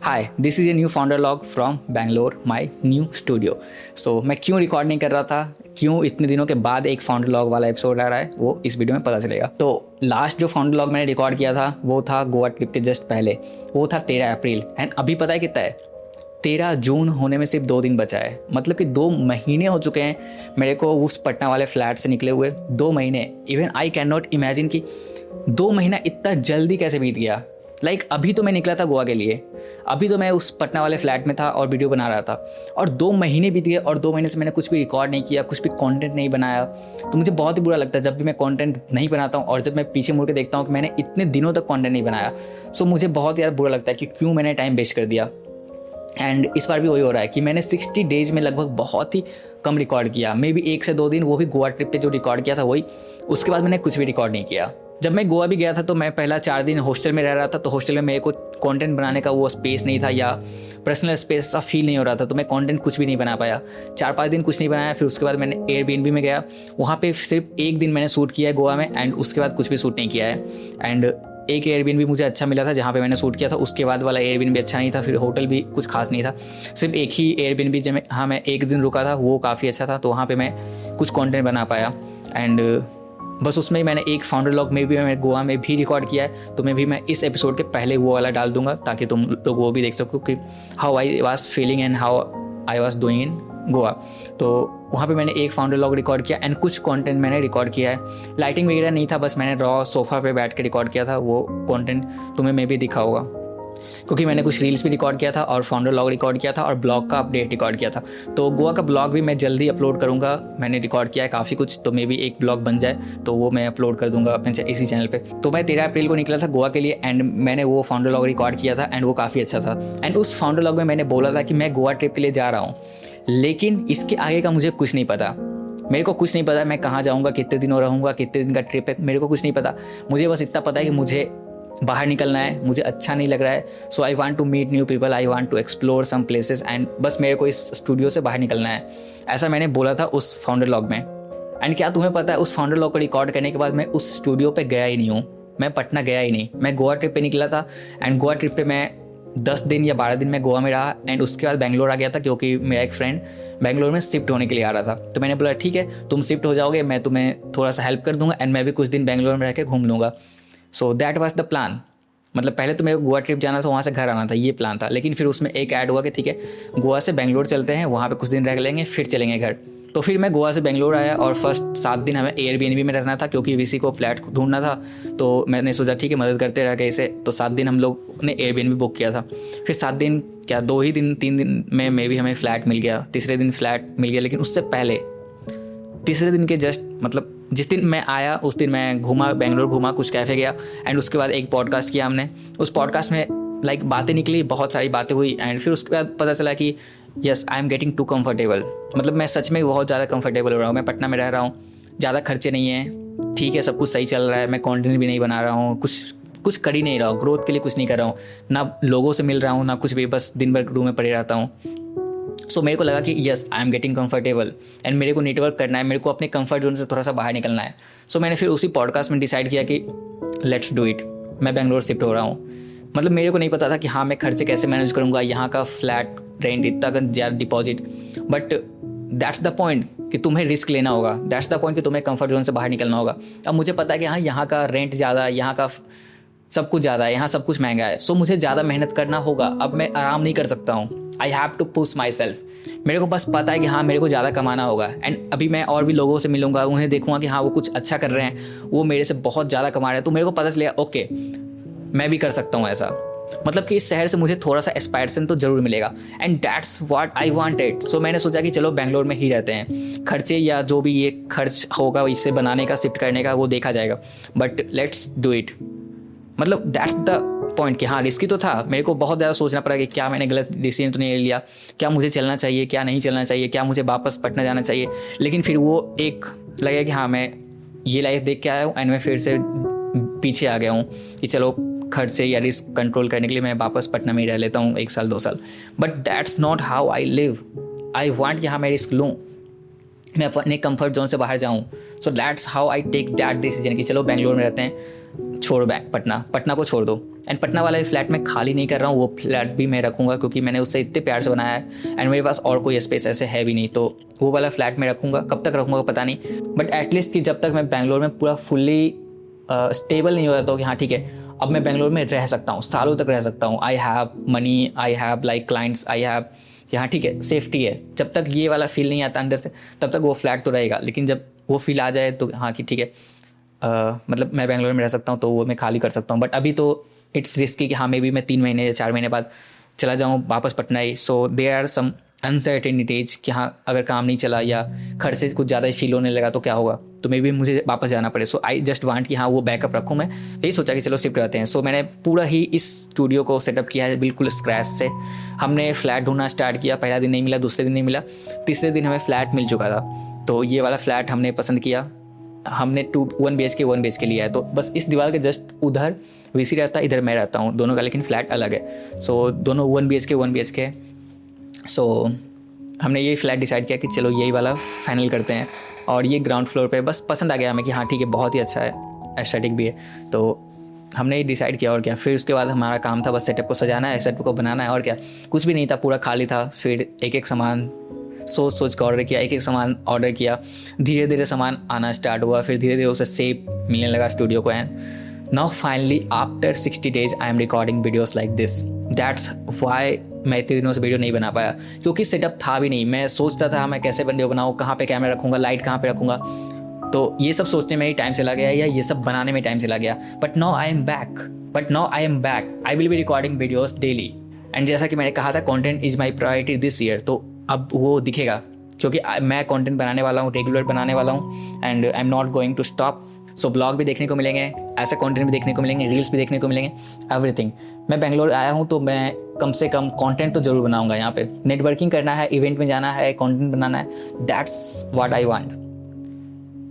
Hi, this is a new founder log from Bangalore, my new studio. So मैं क्यों record नहीं कर रहा था, क्यों इतने दिनों के बाद एक फाउंडर लॉग वाला एपिसोड आ रहा है, वो इस वीडियो में पता चलेगा। तो लास्ट जो फाउंडर लॉग मैंने रिकॉर्ड किया था वो था गोवा ट्रिप के जस्ट पहले, वो था 13 अप्रैल। एंड अभी पता है कितना है, 13 जून होने में सिर्फ 2 दिन बचा है। मतलब कि 2 महीने हो चुके हैं मेरे को उस पटना वाले फ्लैट से निकले हुए। 2 महीने, even I can not imagine कि 2 महीना इतना जल्दी कैसे बीत गया। अभी तो मैं निकला था गोवा के लिए, अभी तो मैं उस पटना वाले फ्लैट में था और वीडियो बना रहा था, और 2 महीने बीत गए और 2 महीने से मैंने कुछ भी रिकॉर्ड नहीं किया, कुछ भी कंटेंट नहीं बनाया। तो मुझे बहुत ही बुरा लगता है जब भी मैं कंटेंट नहीं बनाता हूँ और जब मैं पीछे मुड़ के देखता हूँ कि मैंने इतने दिनों तक कंटेंट नहीं बनाया। सो मुझे बहुत ज़्यादा बुरा लगता है कि क्यों मैंने टाइम वेस्ट कर दिया। एंड इस बार भी वही हो रहा है कि मैंने 60 डेज में लगभग बहुत ही कम रिकॉर्ड किया, मे बी 1 से 2 दिन, वो भी गोवा ट्रिप पे जो रिकॉर्ड किया था वही। उसके बाद मैंने कुछ भी रिकॉर्ड नहीं किया। जब मैं गोवा भी गया था तो मैं पहला 4 दिन हॉस्टल में रह रहा था, तो हॉस्टल में मेरे को कंटेंट बनाने का वो स्पेस नहीं था या पर्सनल स्पेस सा फील नहीं हो रहा था, तो मैं कंटेंट कुछ भी नहीं बना पाया। 4-5 दिन कुछ नहीं बनाया। फिर उसके बाद मैंने एयरबीएनबी में गया, वहाँ पे सिर्फ 1 दिन मैंने शूट किया है गोवा में, एंड उसके बाद कुछ भी शूट नहीं किया है। एंड एक एयरबीएनबी मुझे अच्छा मिला था जहाँ पे मैंने शूट किया था, उसके बाद वाला एयरबीएनबी अच्छा नहीं था, फिर होटल भी कुछ खास नहीं था। सिर्फ एक ही एयरबीएनबी जब मैं 1 दिन रुका था वो काफ़ी अच्छा था, तो वहाँ पे मैं कुछ कंटेंट बना पाया। एंड बस उसमें ही मैंने एक फाउंडर लॉग में भी मैं गोवा में भी रिकॉर्ड किया है, तो मैं इस एपिसोड के पहले वो वाला डाल दूंगा ताकि तुम लोग वो भी देख सको कि how I was feeling and how I was doing in Goa. तो वहाँ पे मैंने एक फाउंडर लॉग रिकॉर्ड किया एंड कुछ कंटेंट मैंने रिकॉर्ड किया है। लाइटिंग वगैरह नहीं था, बस मैंने रॉ सोफ़ा पे बैठ के रिकॉर्ड किया था। वो कंटेंट तुम्हें मैं भी दिखा होगा, क्योंकि मैंने कुछ रील्स भी रिकॉर्ड किया था और फाउंडर लॉग रिकॉर्ड किया था और ब्लॉग का अपडेट रिकॉर्ड किया था। तो गोवा का ब्लॉग भी मैं जल्दी अपलोड करूँगा। मैंने रिकॉर्ड किया है काफ़ी कुछ, तो मे भी एक ब्लॉग बन जाए तो वो मैं अपलोड कर दूंगा अपने इसी चैनल पे। तो मैं 13 अप्रैल को निकला था गोवा के लिए एंड मैंने वो फाउंडर लॉग रिकॉर्ड किया था एंड वो काफ़ी अच्छा था। एंड उस फाउंडर लॉग में मैंने बोला था कि मैं गोवा ट्रिप के लिए जा रहा हूँ, लेकिन इसके आगे का मुझे कुछ नहीं पता। मेरे को कुछ नहीं पता मैं कहाँ जाऊँगा, कितने दिनों रहूँगा, कितने दिन का ट्रिप है, मेरे को कुछ नहीं पता। मुझे बस इतना पता है कि मुझे बाहर निकलना है, मुझे अच्छा नहीं लग रहा है। So I want to meet new people, I want to explore some places, and बस मेरे को इस स्टूडियो से बाहर निकलना है। ऐसा मैंने बोला था उस फाउंडर लॉग में। एंड क्या तुम्हें पता है, उस फाउंडर लॉग को रिकॉर्ड करने के बाद मैं उस स्टूडियो पे गया ही नहीं हूँ। मैं पटना गया ही नहीं, मैं गोवा ट्रिप पे निकला था एंड गोवा ट्रिप पे मैं 10 दिन या 12 दिन में गोवा में रहा एंड उसके बाद बेंगलोर आ गया था, क्योंकि मेरा एक फ्रेंड बेंगलोर में शिफ्ट होने के लिए आ रहा था। तो मैंने बोला ठीक है, तुम शिफ्ट हो जाओगे, मैं तुम्हें थोड़ा सा हेल्प कर दूंगा एंड मैं भी कुछ दिन बेंगलोर में रह के घूम लूँगा। So that was the plan. मतलब पहले तो मेरे को गोवा ट्रिप जाना था, वहाँ से घर आना था, ये प्लान था। लेकिन फिर उसमें एक ऐड हुआ कि ठीक है गोवा से बेंगलोर चलते हैं, वहाँ पे कुछ दिन रह लेंगे फिर चलेंगे घर। तो फिर मैं गोवा से बेंगलोर आया और फर्स्ट 7 दिन हमें एयरबीएनबी में रहना था, क्योंकि वीसी को फ्लैट ढूंढना था। तो मैंने सोचा ठीक है मदद करते रह गए इसे। तो 7 दिन हम लोग ने एयरबीएनबी बुक किया था। फिर 7 दिन क्या 2 ही दिन 3 दिन में मे भी हमें फ्लैट मिल गया, तीसरे दिन फ्लैट मिल गया। लेकिन उससे पहले तीसरे दिन के जस्ट मतलब जिस दिन मैं आया उस दिन मैं घूमा, बेंगलोर घूमा, कुछ कैफ़े गया एंड उसके बाद एक पॉडकास्ट किया हमने। उस पॉडकास्ट में बातें निकली, बहुत सारी बातें हुई एंड फिर उसके बाद पता चला कि yes I am getting too comfortable. मतलब मैं सच में बहुत ज़्यादा कंफर्टेबल हो रहा हूँ। मैं पटना में रह रहा हूँ, ज़्यादा खर्चे नहीं हैं, ठीक है, सब कुछ सही चल रहा है। मैं कंटेंट भी नहीं बना रहा हूँ, कुछ कर ही नहीं रहा हूँ, ग्रोथ के लिए कुछ नहीं कर रहा हूँ, ना लोगों से मिल रहा हूँ ना कुछ भी, बस दिन भर रूम में पड़े रहता हूँ। सो मेरे को लगा कि yes I am getting comfortable and मेरे को नेटवर्क करना है, मेरे को अपने कंफर्ट जोन से थोड़ा सा बाहर निकलना है। सो मैंने फिर उसी पॉडकास्ट में डिसाइड किया कि लेट्स डू इट। मैं बेंगलोर शिफ्ट हो रहा हूँ। मतलब मेरे को नहीं पता था कि हाँ मैं खर्चे कैसे मैनेज करूँगा, यहाँ का फ्लैट रेंट इतना ज़्यादा deposit, but that's the point कि तुम्हें रिस्क लेना होगा। दैट्स द पॉइंट कि तुम्हें कंफर्ट जोन से बाहर निकलना होगा। अब मुझे पता है कि हाँ यहाँ का रेंट ज़्यादा है, यहाँ का सब कुछ ज़्यादा है, यहाँ सब कुछ महंगा है। सो मुझे ज़्यादा मेहनत करना होगा। अब मैं आराम नहीं कर सकता हूँ। I have to push myself. मेरे को बस पता है कि हाँ मेरे को ज़्यादा कमाना होगा एंड अभी मैं और भी लोगों से मिलूंगा, उन्हें देखूंगा कि हाँ वो कुछ अच्छा कर रहे हैं, वो मेरे से बहुत ज़्यादा कमा रहे हैं। तो मेरे को पता चलेगा ओके मैं भी कर सकता हूँ ऐसा। मतलब कि इस शहर से मुझे थोड़ा सा एस्पायरेशन तो ज़रूर मिलेगा and that's what I wanted. So मैंने सोचा कि चलो बेंगलोर में ही रहते हैं, खर्चे या जो भी ये खर्च होगा इसे बनाने का, शिफ्ट करने का, वो देखा जाएगा, बट लेट्स डू इट। मतलब दैट्स द पॉइंट कि हाँ रिस्की तो था। मेरे को बहुत ज़्यादा सोचना पड़ा कि क्या मैंने गलत डिसीजन तो नहीं लिया, क्या मुझे चलना चाहिए, क्या नहीं चलना चाहिए, क्या मुझे वापस पटना जाना चाहिए। लेकिन फिर वो एक लगा कि हाँ मैं ये लाइफ देख के आया हूँ एंड मैं फिर से पीछे आ गया हूँ कि चलो खर्चे या रिस्क कंट्रोल करने के लिए मैं वापस पटना में ही रह लेता हूँ 1 साल 2 साल। But that's not how I live. I want कि हाँ मैं रिस्क लूँ, मैं अपने कंफर्ट जोन से बाहर जाऊँ। So that's how I take that decision कि चलो बेंगलोर में रहते हैं, छोड़ो पटना को छोड़ दो। एंड पटना वाला फ्लैट मैं खाली नहीं कर रहा हूँ, वो फ्लैट भी मैं रखूँगा क्योंकि मैंने उससे इतने प्यार से बनाया है एंड मेरे पास और कोई स्पेस ऐसे है भी नहीं, तो वो वाला फ्लैट मैं रखूँगा। कब तक रखूँगा पता नहीं, बट एटलीस्ट कि जब तक मैं बैंगलोर में पूरा फुल्ली स्टेबल नहीं हो जाता हूँ कि हाँ ठीक है अब मैं बैंगलोर में रह सकता हूँ, सालों तक रह सकता हूँ, I have money, I have like clients, I have यहाँ ठीक है सेफ्टी है, जब तक ये वाला फील नहीं आता अंदर से तब तक वो फ्लैट तो रहेगा। लेकिन जब वो फील आ जाए तो हाँ कि ठीक है मतलब मैं बैंगलोर में रह सकता हूँ तो वो मैं खाली कर सकता हूँ। बट अभी तो इट्स रिस्की कि हाँ मे बी मैं 3 महीने या 4 महीने बाद चला जाऊँ वापस पटना ही। So there are some uncertainties कि हाँ अगर काम नहीं चला या खर्च से कुछ ज़्यादा ही फील होने लगा तो क्या होगा, तो मे बी मुझे वापस जाना पड़े। सो आई जस्ट वांट कि हाँ वो बैकअप रखूँ। मैं यही सोचा कि चलो शिफ्ट रहते हैं। सो मैंने पूरा ही इस स्टूडियो को सेटअप किया है बिल्कुल स्क्रैच से। हमने फ्लैट ढूंढना स्टार्ट किया, पहला दिन नहीं मिला, दूसरे दिन नहीं मिला, तीसरे दिन हमें फ्लैट मिल चुका था। तो ये वाला फ्लैट हमने पसंद किया, हमने 1 BHK लिया है। तो बस इस दीवार के जस्ट उधर वीसी रहता है, इधर मैं रहता हूँ, दोनों का लेकिन फ्लैट अलग है। सो दोनों 1 BHK। सो हमने यही फ्लैट डिसाइड किया कि चलो यही वाला फाइनल करते हैं। और ये ग्राउंड फ्लोर पे बस पसंद आ गया हमें कि हाँ ठीक है बहुत ही अच्छा है, एस्थेटिक भी है, तो हमने ये डिसाइड किया। और क्या फिर उसके बाद हमारा काम था बस सेटअप को सजाना है, सेटअप को बनाना है, और क्या कुछ भी नहीं था, पूरा खाली था। फिर एक एक सामान सोच के ऑर्डर किया, एक एक सामान ऑर्डर किया, धीरे धीरे सामान आना स्टार्ट हुआ, फिर धीरे धीरे उसे शेप मिलने लगा स्टूडियो को। And now finally after 60 days I am recording videos like this. That's why मैं इतने दिनों से वीडियो नहीं बना पाया, क्योंकि सेटअप था भी नहीं। मैं सोचता था मैं कैसे वीडियो बनाऊँ, कहाँ पे कैमरा रखूँगा, लाइट कहाँ पे रखूँगा, तो ये सब सोचने में ही टाइम चला गया या ये सब बनाने में टाइम चला गया। But now I am back, I will be recording videos daily. And जैसा कि मैंने कहा था content is my priority this year, तो अब वो दिखेगा क्योंकि मैं कंटेंट बनाने वाला हूँ, रेगुलर बनाने वाला हूँ and I am not going to stop. So blog भी देखने को मिलेंगे, ऐसे कंटेंट भी देखने को मिलेंगे, रील्स भी देखने को मिलेंगे, एवरीथिंग। मैं बेंगलोर आया हूँ तो मैं कम से कम कंटेंट तो ज़रूर बनाऊंगा। यहाँ पे नेटवर्किंग करना है, इवेंट में जाना है, कंटेंट बनाना है, that's what I want.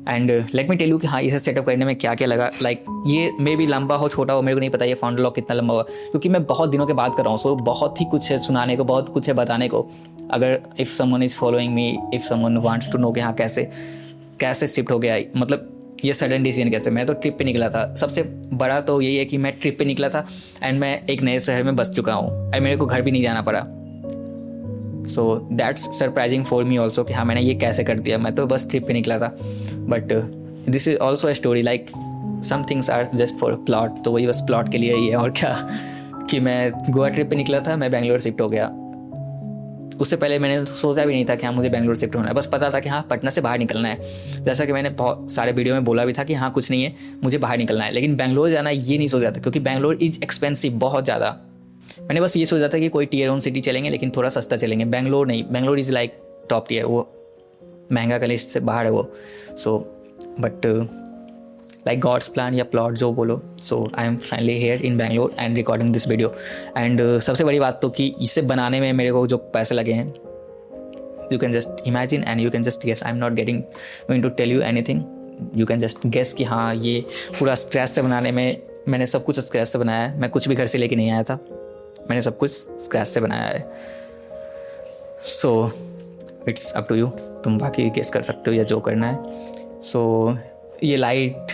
And let me tell you कि हाँ इसे सेटअप करने में क्या क्या लगा। लाइक ये मे भी लंबा हो छोटा हो मेरे को नहीं पता, ये फाउंडर लॉग कितना लंबा हुआ, क्योंकि मैं बहुत दिनों के बाद कर रहा हूँ। सो बहुत ही कुछ है सुनाने को, बहुत कुछ है बताने को। अगर if someone is following me, if someone wants to know कि हाँ कैसे शिफ्ट हो गया, मतलब ये सडन डिसीजन कैसे। मैं तो ट्रिप पे निकला था, सबसे बड़ा तो यही है कि मैं ट्रिप पे निकला था एंड मैं एक नए शहर में बस चुका हूँ एंड मेरे को घर भी नहीं जाना पड़ा। So that's surprising for me also कि हाँ मैंने ये कैसे कर दिया, मैं तो बस ट्रिप पे निकला था। But this is also a story, like some things are just for plot, तो वही बस प्लॉट के लिए ही है और क्या। कि मैं गोवा ट्रिप पे निकला था, मैं बेंगलोर शिफ्ट हो गया। उससे पहले मैंने सोचा भी नहीं था कि हाँ मुझे बेंगलोर शिफ्ट होना है, बस पता था कि हाँ पटना से बाहर निकलना है। जैसा कि मैंने बहुत सारे वीडियो में बोला भी था कि हाँ कुछ नहीं है, मुझे बाहर निकलना है। लेकिन बेंगलोर जाना ये नहीं सोचा था, क्योंकि बेंगलोर इज़ एक्सपेंसिव बहुत ज़्यादा। मैंने बस ये सोचा था कि कोई टियर 1 सिटी चलेंगे लेकिन थोड़ा सस्ता चलेंगे। बेंगलोर नहीं, Bangalore is like top tier, वो महंगा का लिस्ट से बाहर है वो। So but like God's plan या प्लॉट जो बोलो। So I am finally here in Bangalore and recording this video. And सबसे बड़ी बात तो कि इसे बनाने में मेरे को जो पैसे लगे हैं, you can just imagine and you can just guess. I'm not going to tell you anything. You can just guess कि हाँ ये पूरा स्क्रैच से बनाने में, मैंने सब कुछ स्क्रैच से बनाया है। मैं कुछ भी घर से लेके नहीं आया था, मैंने सब कुछ स्क्रैच से बनाया है। So it's up to you, तुम बाकी गेस कर सकते हो या जो करना है। सो ये लाइट,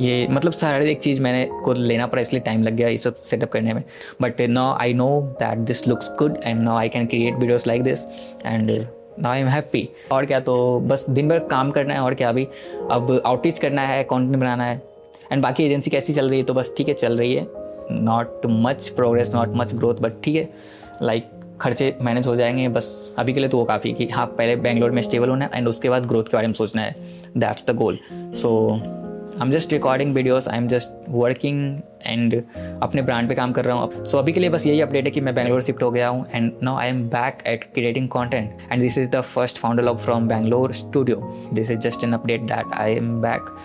ये मतलब सारे एक चीज़ मैंने को लेना पड़ा, इसलिए टाइम लग गया ये सब सेटअप करने में। But now I know that this looks good and now I can create videos like this and now I am happy. और क्या, तो बस दिन भर काम करना है और क्या। अभी अब आउटरीच करना है, कंटेंट बनाना है। एंड बाकी एजेंसी कैसी चल रही है, तो बस ठीक है चल रही है, not much progress, not much growth, but ठीक है। लाइक खर्चे मैनेज हो जाएंगे बस अभी के लिए, तो वो काफ़ी कि हाँ पहले बेंगलोर में स्टेबल होना है एंड उसके बाद ग्रोथ के बारे में सोचना है। That's the goal. So I'm just recording videos, I'm just working and अपने ब्रांड पे काम कर रहा हूँ। सो अभी के लिए बस यही अपडेट है कि मैं बेंगलोर शिफ्ट हो गया हूँ and now I am back at creating content and this is the first founder log from Bangalore studio. This is just an update that I am back.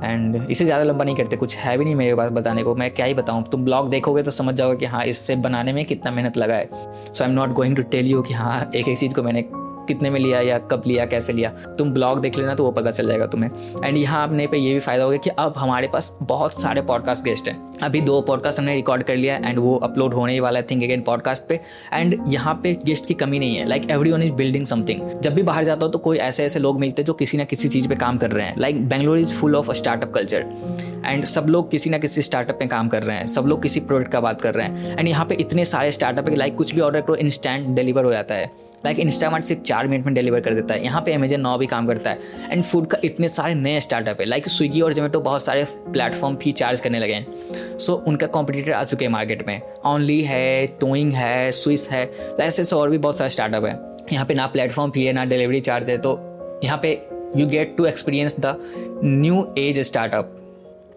And इसे ज़्यादा लंबा नहीं करते, कुछ है भी नहीं मेरे पास बताने को, मैं क्या ही बताऊँ। तुम ब्लॉग देखोगे तो समझ जाओगे कि हाँ इससे बनाने में कितना मेहनत लगा है। So I am not going to tell you कि हाँ एक एक चीज़ को मैंने कितने में लिया या कब लिया, कैसे लिया, तुम ब्लॉग देख लेना तो वो पता चल जाएगा तुम्हें। एंड यहाँ अपने पे ये भी फ़ायदा हो गया कि अब हमारे पास बहुत सारे पॉडकास्ट गेस्ट हैं। अभी 2 पॉडकास्ट हमने रिकॉर्ड कर लिया एंड वो अपलोड होने ही वाला है थिंक अगेन पॉडकास्ट पे। एंड यहाँ पे गेस्ट की कमी नहीं है, like everyone is building something. जब भी बाहर जाता हो तो कोई ऐसे ऐसे लोग मिलते हैं जो किसी ना किसी चीज़ पे काम कर रहे हैं। Like Bangalore is full of startup culture and सब लोग किसी ना किसी स्टार्टअप पे काम कर रहे हैं, सब लोग किसी प्रोडक्ट का बात कर रहे हैं। एंड यहाँ पे इतने सारे स्टार्टअप है, लाइक कुछ भी ऑर्डर करो इंस्टेंट डिलीवर हो जाता है। लाइक इंस्टामार्ट सिर्फ 4 मिनट में डिलीवर कर देता है, यहाँ पे अमेजन 9 भी काम करता है। एंड फूड का इतने सारे नए स्टार्टअप है, लाइक स्विगी और जोमेटो बहुत सारे प्लेटफॉर्म फी चार्ज करने लगे हैं। सो उनका कॉम्पिटिटर आ चुके हैं मार्केट में, ऑनली है, टोइंग है, स्विस है, ऐसे और भी बहुत सारे स्टार्टअप है। यहाँ पे ना प्लेटफॉर्म फी है ना डिलीवरी चार्ज है, तो यहाँ पे you get to experience the new age startup.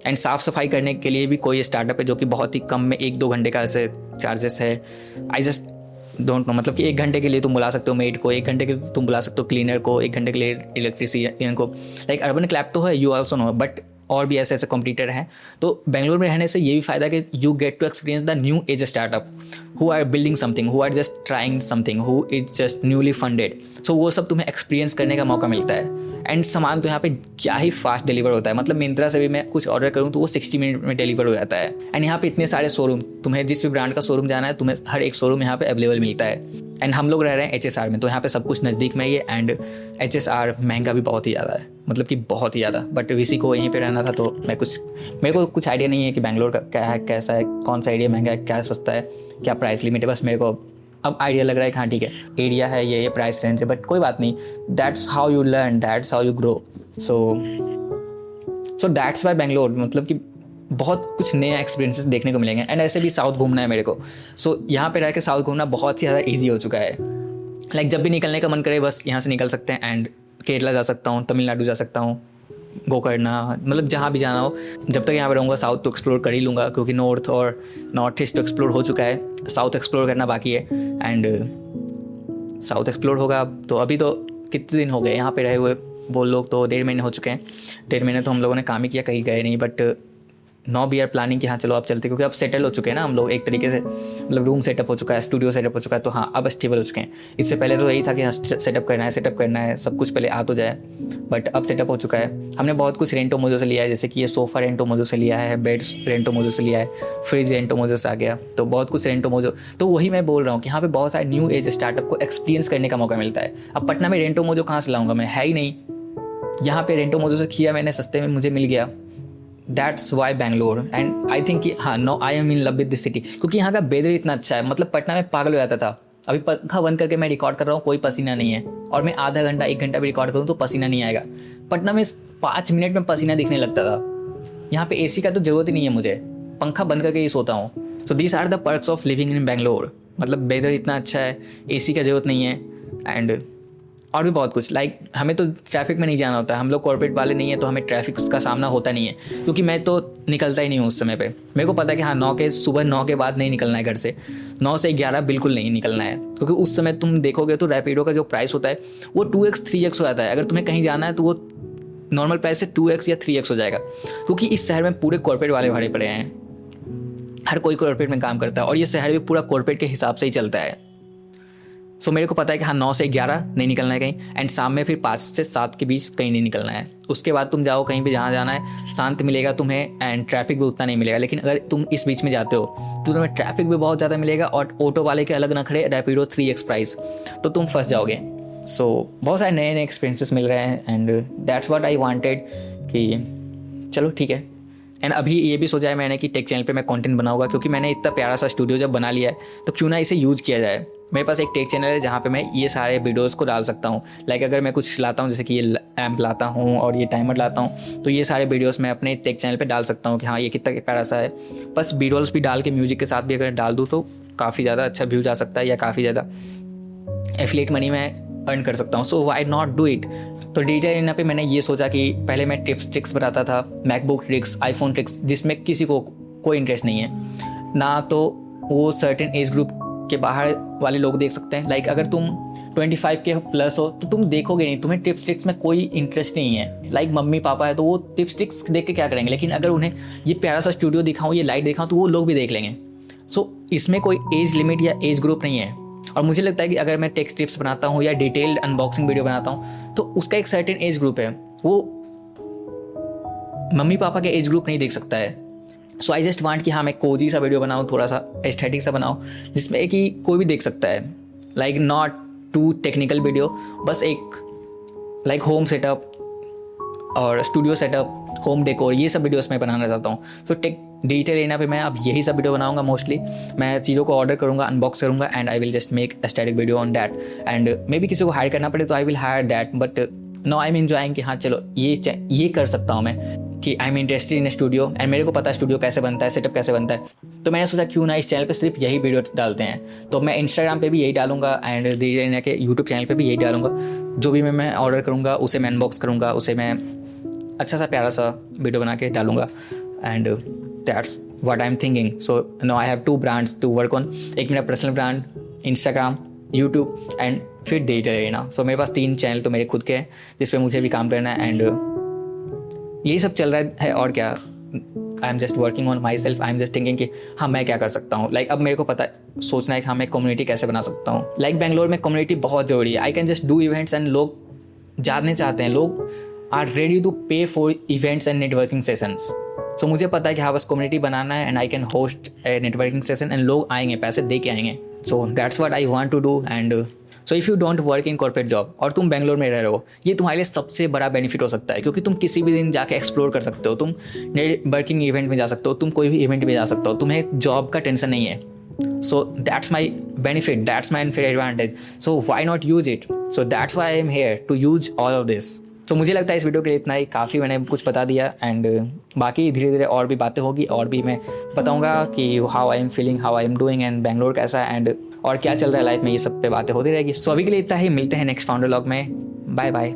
And साफ़ सफाई करने के लिए भी कोई स्टार्टअप है जो कि बहुत ही कम में 1-2 घंटे का ऐसे चार्जेस है। आई जस्ट डोंट नो, मतलब कि 1 घंटे के लिए तुम बुला सकते हो मेड को, 1 घंटे के लिए तुम बुला सकते हो क्लीनर को, 1 घंटे के लिए इलेक्ट्रिशियन को। लाइक अर्बन क्लैप तो है, यू ऑल्सो नो, बट और भी ऐसे ऐसे कॉम्पिटिटर हैं। तो बेंगलोर में रहने से ये भी फ़ायदा है कि you get to experience the new age startup who are building something, who are just trying something, who is just newly funded. So वो सब तुम्हें एक्सपीरियंस करने का मौका मिलता है। एंड सामान तो यहाँ पे क्या ही फास्ट डिलीवर होता है, मतलब मिंत्रा से भी मैं कुछ ऑर्डर करूँ तो वो 60 मिनट में डिलीवर हो जाता है। एंड यहाँ पे इतने सारे शोरूम, तुम्हें जिस भी ब्रांड का शोरूम जाना है तुम्हें हर एक शोरूम यहाँ पे अवेलेबल मिलता है। एंड हम लोग रह रहे हैं HSR में, तो यहाँ पे सब कुछ नज़दीक में ही है। एंड HSR महंगा भी बहुत ही ज़्यादा है, मतलब कि बहुत ही ज़्यादा। बट VC को यहीं पे रहना था तो मेरे को कुछ आइडिया नहीं है कि बैंगलोर का क्या है, कैसा है, कौन सा एरिया महंगा है, क्या सस्ता है, क्या प्राइस लिमिट है। बस मेरे को अब आइडिया लग रहा है कि हाँ ठीक है एरिया है, ये प्राइस रेंज है, बट कोई बात नहीं, that's how you learn, that's how you grow. So that's why Bangalore, मतलब कि बहुत कुछ नए एक्सपीरियंसेस देखने को मिलेंगे। एंड ऐसे भी साउथ घूमना है मेरे को, सो यहाँ पे रह के साउथ घूमना बहुत ही ज़्यादा ईजी हो चुका है। लाइक जब भी निकलने का मन करे बस यहाँ से निकल सकते हैं एंड केरला जा सकता हूँ, तमिलनाडु जा सकता हूँ, गोकर्णा, मतलब जहाँ भी जाना हो। जब तक यहाँ पे रहूँगा साउथ तो एक्सप्लोर कर ही लूँगा, क्योंकि नॉर्थ और नॉर्थ ईस्ट तो एक्सप्लोर हो चुका है, साउथ एक्सप्लोर करना बाकी है। एंड साउथ एक्सप्लोर होगा तो अभी तो कितने दिन हो गए यहाँ पे रहे हुए, वो लोग तो 1.5 महीने हो चुके हैं। 1.5 महीने तो हम लोगों ने काम ही किया, कहीं गए नहीं। But now we are planning कि हाँ चलो अब चलते, क्योंकि अब सेटल हो चुके हैं ना हम लोग एक तरीके से, मतलब रूम सेटअप हो चुका है, स्टूडियो सेटअप हो चुका है, तो हाँ अब स्टेबल हो चुके हैं। इससे पहले तो यही था कि हाँ सेटअप करना है, सब कुछ पहले आ तो जाए, बट अब सेटअप हो चुका है। हमने बहुत कुछ रेंटो मोजो से लिया है, जैसे कि ये सोफ़ा रेंटो मोजो से लिया है, बेड्स रेंटो मोजो से लिया है, फ्रिज रेंटो मोजो से आ गया, तो बहुत कुछ रेंटो मोजो। तो वही मैं बोल रहा हूँ कि यहाँ पे बहुत सारे न्यू एज स्टार्टअप को एक्सपीरियंस करने का मौका मिलता है। अब पटना में रेंटो मोजो कहाँ से लाऊंगा, मैं है ही नहीं। यहाँ पे रेंटो मोजो से किया मैंने, सस्ते में मुझे मिल गया। That's why Bangalore. And I think कि हाँ no I am in love with this city, क्योंकि यहाँ का वेदर इतना अच्छा है। मतलब पटना में पागल हो जाता था, अभी पंखा बंद करके मैं रिकॉर्ड कर रहा हूँ, कोई पसीना नहीं है, और मैं आधा घंटा 1 घंटा भी रिकॉर्ड करूँ तो पसीना नहीं आएगा। पटना में 5 मिनट में पसीना दिखने लगता था। यहाँ पे AC का तो ज़रूरत ही नहीं है, मुझे पंखा बंद करके ही सोता हूँ। So these are the perks of living in Bangalore. मतलब वेदर इतना अच्छा है, AC का ज़रूरत नहीं है, एंड और भी बहुत कुछ। लाइक हमें तो ट्रैफिक में नहीं जाना होता है, हम लोग कॉर्पोरेट वाले नहीं है, तो हमें ट्रैफिक का सामना होता नहीं है, क्योंकि मैं तो निकलता ही नहीं हूँ उस समय पे। मेरे को पता है कि हाँ सुबह 9 के बाद नहीं निकलना है घर से, 9 से 11 बिल्कुल नहीं निकलना है, क्योंकि उस समय तुम देखोगे तो रैपिडो का जो प्राइस होता है वो 2x 3x हो जाता है। अगर तुम्हें कहीं जाना है तो वो नॉर्मल प्राइस से 2x या 3x हो जाएगा, क्योंकि इस शहर में पूरे कॉर्पोरेट वाले भरे पड़े हैं, हर कोई कॉर्पोरेट में काम करता है, और ये शहर भी पूरा कॉर्पोरेट के हिसाब से ही चलता है। सो मेरे को पता है कि हाँ 9 से 11 नहीं निकलना है कहीं, एंड शाम में फिर 5 से 7 के बीच कहीं नहीं निकलना है। उसके बाद तुम जाओ कहीं भी जहाँ जाना है, शांत मिलेगा तुम्हें, एंड ट्रैफिक भी उतना नहीं मिलेगा। लेकिन अगर तुम इस बीच में जाते हो तो तुम्हें ट्रैफिक भी बहुत ज़्यादा मिलेगा, और ऑटो वाले के अलग ना खड़े, रैपिडो 3x प्राइस, तो तुम फंस जाओगे। सो बहुत सारे नए एक्सपीरियंसेस मिल रहे हैं, and that's what I wanted कि चलो ठीक है। एंड अभी ये भी सोचा है मैंने कि टेक चैनल पे मैं कंटेंट बनाऊंगा, क्योंकि मैंने इतना प्यारा सा स्टूडियो जब बना लिया है तो क्यों ना इसे यूज़ किया जाए। मेरे पास एक टेक चैनल है जहाँ पे मैं ये सारे वीडियोस को डाल सकता हूँ। लाइक अगर मैं कुछ लाता हूँ, जैसे कि ये एम्प लाता हूँ और ये टाइमर लाता हूँ, तो ये सारे वीडियोस मैं अपने टेक चैनल पे डाल सकता हूँ कि हाँ ये कितना प्यारा सा है। बस वीडियोस भी डाल के म्यूजिक के साथ भी अगर डाल दूँ तो काफ़ी ज़्यादा अच्छा व्यूज आ सकता है, या काफ़ी ज़्यादा एफिलिएट मनी मैं अर्न कर सकता हूँ। सो वाई नॉट डू इट। तो डिजिटल इंडिया पे मैंने ये सोचा कि पहले मैं टिप्स ट्रिक्स बताता था, मैकबुक ट्रिक्स, आईफोन ट्रिक्स, जिसमें किसी को कोई इंटरेस्ट नहीं है ना, तो वो सर्टेन एज ग्रुप के बाहर वाले लोग देख सकते हैं। लाइक अगर तुम 25 के प्लस हो तो तुम देखोगे नहीं, तुम्हें टिप्स ट्रिक्स में कोई इंटरेस्ट नहीं है। लाइक मम्मी पापा है तो वो टिप्स ट्रिक्स देख के क्या करेंगे, लेकिन अगर उन्हें ये प्यारा सा स्टूडियो दिखाऊँ, ये लाइट दिखाऊँ, तो वो लोग भी देख लेंगे। सो इसमें कोई एज लिमिट या एज ग्रुप नहीं है। और मुझे लगता है कि अगर मैं टेक्स्ट टिप्स बनाता हूँ या डिटेल्ड अनबॉक्सिंग वीडियो बनाता हूँ तो उसका एक सर्टेन एज ग्रुप है, वो मम्मी पापा के एज ग्रुप नहीं देख सकता है। सो आई जस्ट वांट कि हाँ मैं कोजी सा वीडियो बनाऊँ, थोड़ा सा एस्थेटिक सा बनाऊँ जिसमें कि कोई भी देख सकता है, like not too technical video, बस एक लाइक होम सेटअप और स्टूडियो सेटअप, होम डेकोर, ये सब वीडियोस मैं बनाना चाहता हूँ। सो टेक डिटेल एरिया पे मैं अब यही सब वीडियो बनाऊंगा मोस्टली। मैं चीज़ों को ऑर्डर करूँगा, अनबॉक्स करूँगा and I will just make aesthetic video on that. And maybe किसी को हायर करना पड़े तो I will hire that, but no I am enjoying कि हाँ चलो ये कर सकता हूँ मैं, कि I am interested in studio and मेरे को पता है स्टूडियो कैसे बनता है, सेटअप कैसे बनता है। तो मैंने सोचा क्यों ना इस चैनल पे सिर्फ यही वीडियो डालते हैं। तो मैं इंस्टाग्राम पे भी यही डालूंगा एंड धीरे के यूट्यूब चैनल पे भी यही डालूंगा। जो भी मैं ऑर्डर करूँगा उसे मैं अनबॉक्स करूँगा, उसे मैं अच्छा सा प्यारा सा वीडियो बना के डालूंगा and that's what I am thinking. So no I have 2 brands to work on, एक मेरा personal brand Instagram, YouTube and फिर डिजिटल एरिना। सो मेरे पास 3 चैनल तो मेरे खुद के हैं जिस पे मुझे भी काम करना है एंड यही सब चल रहा है। और क्या, I am just working on my self, I am just thinking कि हाँ मैं क्या कर सकता हूँ। लाइक अब मेरे को पता है, सोचना है कि हाँ मैं कम्युनिटी कैसे बना सकता हूँ। लाइक बेंगलोर में कम्युनिटी बहुत ज़रूरी है। I can just do events and लोग जानने चाहते हैं, लोग are ready to pay for events and networking sessions. So मुझे पता है कि हाँ बस कम्युनिटी बनाना है and I can host a networking session and लोग आएंगे, पैसे दे के आएंगे। So that's what I want to do. And so if you don't work in corporate job और तुम बेंगलोर में रह रहे हो, ये तुम्हारे लिए सबसे बड़ा बेनिफिट हो सकता है, क्योंकि तुम किसी भी दिन जाके एक्सप्लोर कर सकते हो, तुम नेटवर्किंग इवेंट में जा सकते हो, तुम कोई भी इवेंट में जा सकते हो, तुम्हें जॉब का टेंशन नहीं है। So that's my benefit, that's my unfair advantage, so why not use it? So that's why I am here to use all of this. So मुझे लगता है इस वीडियो के लिए इतना ही काफ़ी, मैंने कुछ बता दिया एंड बाकी धीरे धीरे और भी बातें होगी और भी मैं बताऊंगा कि how I am feeling, how I am doing and Bangalore कैसा है एंड और क्या चल रहा है लाइफ में, ये सब पे बातें होती रहेगी। सो अभी के लिए इतना ही, मिलते हैं नेक्स्ट फाउंडर व्लॉग में। Bye bye.